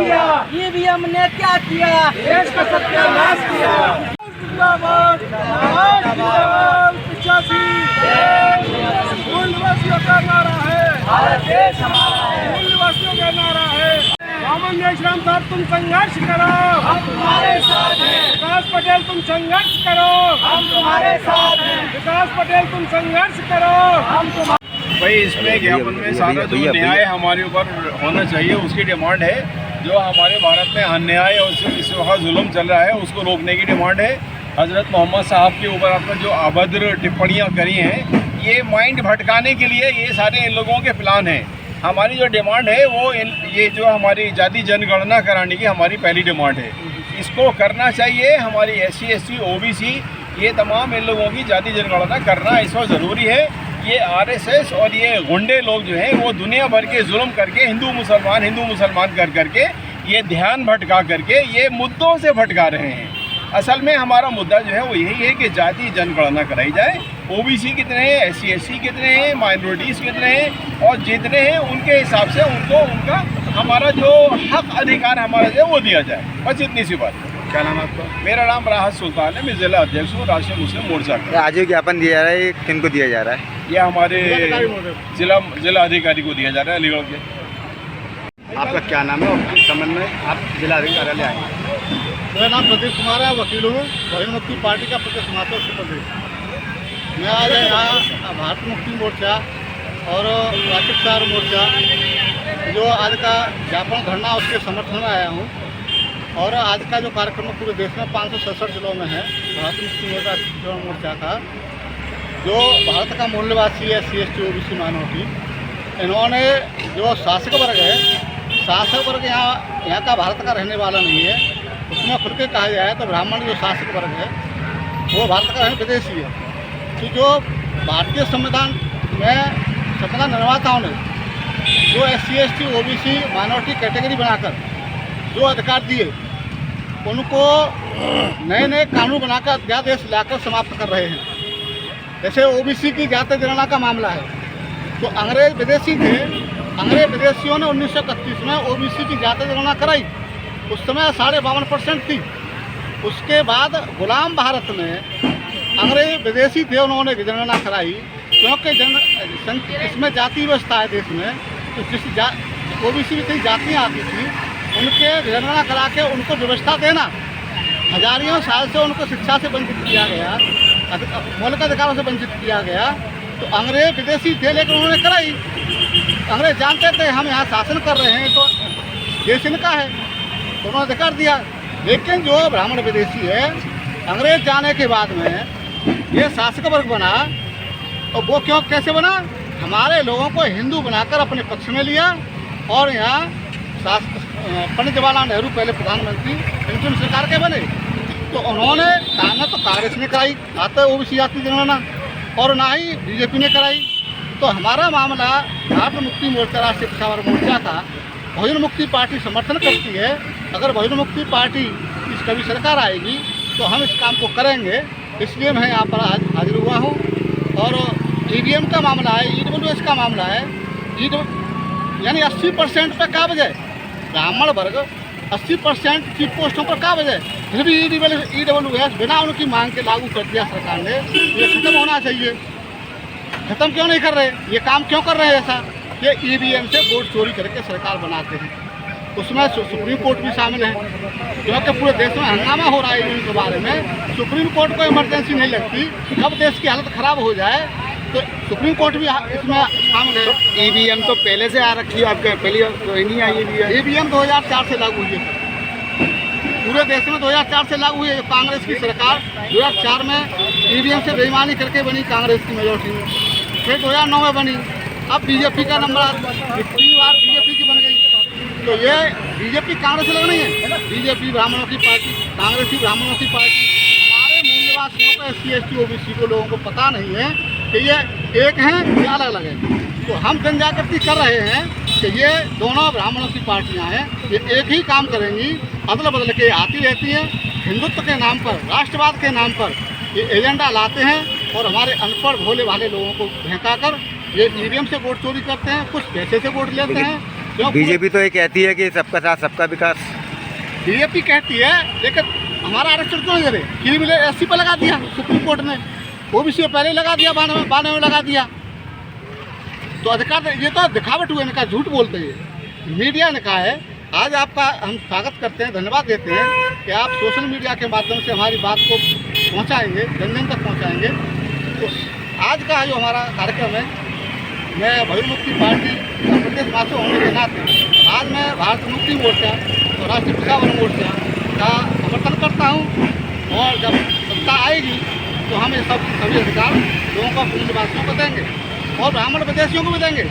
किया, ईवीएम ने क्या किया, देश का सत्यानाश किया। जिंदाबाद, जिंदाबाद, 85 मूलवासियों का नारा है, भारत देश हमारा है, मूलवासियों का नारा है। रामन जयश्राम साहब तुम संघर्ष करो, हम तुम्हारे साथ हैं। विकास पटेल तुम संघर्ष करो, हम तुम्हारे साथ हैं। विकास पटेल तुम संघर्ष करो, हम तुम्हारे। भाई इसमें ज्ञापन में सारा जो न्याय हमारे ऊपर होना चाहिए उसकी डिमांड है। जो हमारे भारत में अन्याय और इस वक्त जुल्म चल रहा है उसको रोकने की डिमांड है। हज़रत मोहम्मद साहब के ऊपर आपने जो अभद्र टिप्पणियाँ करी हैं ये माइंड भटकाने के लिए ये सारे इन लोगों के प्लान हैं। हमारी जो डिमांड है वो ये जो हमारी जाति जनगणना कराने की हमारी पहली डिमांड है, इसको करना चाहिए। हमारी SC ST OBC ये तमाम इन लोगों की जाति जनगणना करना इस वक्त ज़रूरी है। ये RSS और ये गुंडे लोग जो हैं वो दुनिया भर के जुल्म करके हिंदू मुसलमान कर करके ये ध्यान भटका करके ये मुद्दों से भटका रहे हैं। असल में हमारा मुद्दा जो है वो यही है कि जाति जनगणना कराई जाए। OBC कितने हैं, SC ST कितने हैं, माइनॉरिटीज़ कितने हैं और जितने हैं उनके हिसाब से उनको उनका हमारा जो हक अधिकार हमारा जो है वो दिया जाए। बस इतनी सी बात। क्या नाम है आपका? मेरा नाम राहत सुल्तान है, मैं ज़िला अध्यक्ष हूँ राष्ट्रीय मुस्लिम मोर्चा का। आज जो ज्ञापन दिया जा रहा है किन को दिया जा रहा है? ये हमारे जिला अधिकारी को दिया जा रहा है अलीगढ़ के। आपका क्या नाम है और किस संबंध में आप जिला अधिकारी कार्यालय आए? मेरा नाम प्रदीप कुमार है, वकील हूँ, बहुजन मुक्ति पार्टी का प्रदेश समाचार उत्तर प्रदेश। मैं आज यहाँ भारत मुक्ति मोर्चा और राष्ट्रीय प्रचार मोर्चा जो आज का ज्ञापन धरना उसके समर्थन में आया हूँ। और आज का जो कार्यक्रम पूरे देश में 567 जिलों में है भारत मुक्ति मोर्चा का, जो भारत का मूल्यवासी है SC ST OBC माइनॉरिटी, इन्होंने जो शासक वर्ग है, शासक वर्ग यहाँ का भारत का रहने वाला नहीं है। उसमें खुल के कहा जाए तो ब्राह्मण जो शासक वर्ग है वो भारत का रहने विदेशी है। तो जो भारतीय संविधान में संविधान निर्माताओं ने जो SC ST OBC minority category बनाकर जो अधिकार दिए उनको नए नए कानून बनाकर अध्यादेश लाकर समाप्त कर रहे हैं। जैसे OBC की जाति जनगणना का मामला है तो अंग्रेज विदेशी थे, अंग्रेज विदेशियों ने 1931 में OBC की जाति जनगणना कराई। उस समय 52.5% थी। उसके बाद गुलाम भारत में अंग्रेज विदेशी थे, उन्होंने जनगणना कराई क्योंकि इसमें जाति व्यवस्था है देश में। तो जिस OBC में कई जातियाँ आती थी उनके जनगणना करा के उनको व्यवस्था देना, हजारियों साल से उनको शिक्षा से वंचित किया गया, मौलिक अधिकारों से वंचित किया गया। तो अंग्रेज विदेशी थे लेकिन उन्होंने कराई। अंग्रेज जानते थे हम यहाँ शासन कर रहे हैं तो देश इनका है तो उन्होंने अधिकार दिया। लेकिन जो ब्राह्मण विदेशी है अंग्रेज जाने के बाद में ये शासक वर्ग बना। और वो कैसे बना? हमारे लोगों को हिंदू बनाकर अपने पक्ष में लिया और यहाँ पंडित जवाहरलाल नेहरू पहले प्रधानमंत्री इंडियन सरकार के बने। तो उन्होंने ना तो कांग्रेस ने कराई, ना तो OBC जाति जनगणना, और ना ही BJP ने कराई। तो हमारा मामला भारत मुक्ति मोर्चा राष्ट्रीय प्रचार मोर्चा का बहुजन मुक्ति पार्टी समर्थन करती है। अगर बहुजन मुक्ति पार्टी इस कभी सरकार आएगी तो हम इस काम को करेंगे। इसलिए मैं यहाँ पर आज हाजिर हुआ हूँ। और EVM का मामला है, EWS का मामला है, यानी 80% पर काबिज है ब्राह्मण वर्ग, 80% की पोस्टों पर काबिज है। फिर भी EWS बिना उनकी मांग के लागू कर दिया सरकार ने। ये खत्म होना चाहिए। खत्म क्यों नहीं कर रहे? ये काम क्यों कर रहे हैं ऐसा? ये EVM से वोट चोरी करके सरकार बनाते हैं। उसमें सुप्रीम कोर्ट भी शामिल है क्योंकि पूरे देश में हंगामा हो रहा है EVM के बारे में। सुप्रीम कोर्ट को इमरजेंसी नहीं लगती, कब देश की हालत ख़राब हो जाए तो सुप्रीम कोर्ट भी इसमें शामिल है। EVM तो पहले से आ रखी है, आपके पहले तो नहीं आई EVM 2004 से लागू हुई है पूरे देश में। 2004 से लागू हुई है। कांग्रेस की सरकार 2004 में EVM से बेईमानी करके बनी कांग्रेस की मेजोरिटी में, फिर 2009 में बनी। अब BJP का नंबर 3 बार BJP की बन गई। तो ये BJP कांग्रेस से लग नहीं है, BJP ब्राह्मणों की पार्टी, कांग्रेस की ब्राह्मणों की पार्टी। सारे मूल्यवासियों को SC ST OBC को लोगों को पता नहीं है कि ये एक हैं या अलग अलग हैं। तो हम जन जागृति कर रहे हैं कि ये दोनों ब्राह्मणों की पार्टियां हैं, ये एक ही काम करेंगी, अदल बदल के आती रहती हैं। हिंदुत्व के नाम पर, राष्ट्रवाद के नाम पर ये एजेंडा लाते हैं और हमारे अनपढ़ भोले भाले लोगों को बहका कर ये EVM से वोट चोरी करते हैं, कुछ पैसे से वोट लेते हैं क्यों बीजेपी तो ये कहती है कि सबका साथ सबका विकास। बीजेपी कहती है, लेकिन हमारा आरक्षण क्यों नहीं दे रहे? क्रिमिनल एससी पे लगा दिया सुप्रीम कोर्ट ने, ओबीसी पे पहले लगा दिया, 92 में लगा दिया। तो अधिकार ये तो दिखावट हुए, इनका झूठ बोलते हैं। मीडिया ने कहा है, आज आपका हम स्वागत करते हैं, धन्यवाद देते हैं कि आप सोशल मीडिया के माध्यम से हमारी बात को पहुंचाएंगे, जन जन तक पहुंचाएंगे। तो आज का जो हमारा कार्यक्रम है, मैं बहुजन मुक्ति पार्टी का प्रदेश महासचिव होने के नाते आज मैं भारत मुक्ति मोर्चा और राष्ट्रीय प्रजातंत्र मोर्चा का समर्थन करता हूँ। और जब सत्ता आएगी तो हम ये सभी अधिकार लोगों को, पूर्ण निवासियों को देंगे और ब्राह्मण विदेशियों को भी देंगे।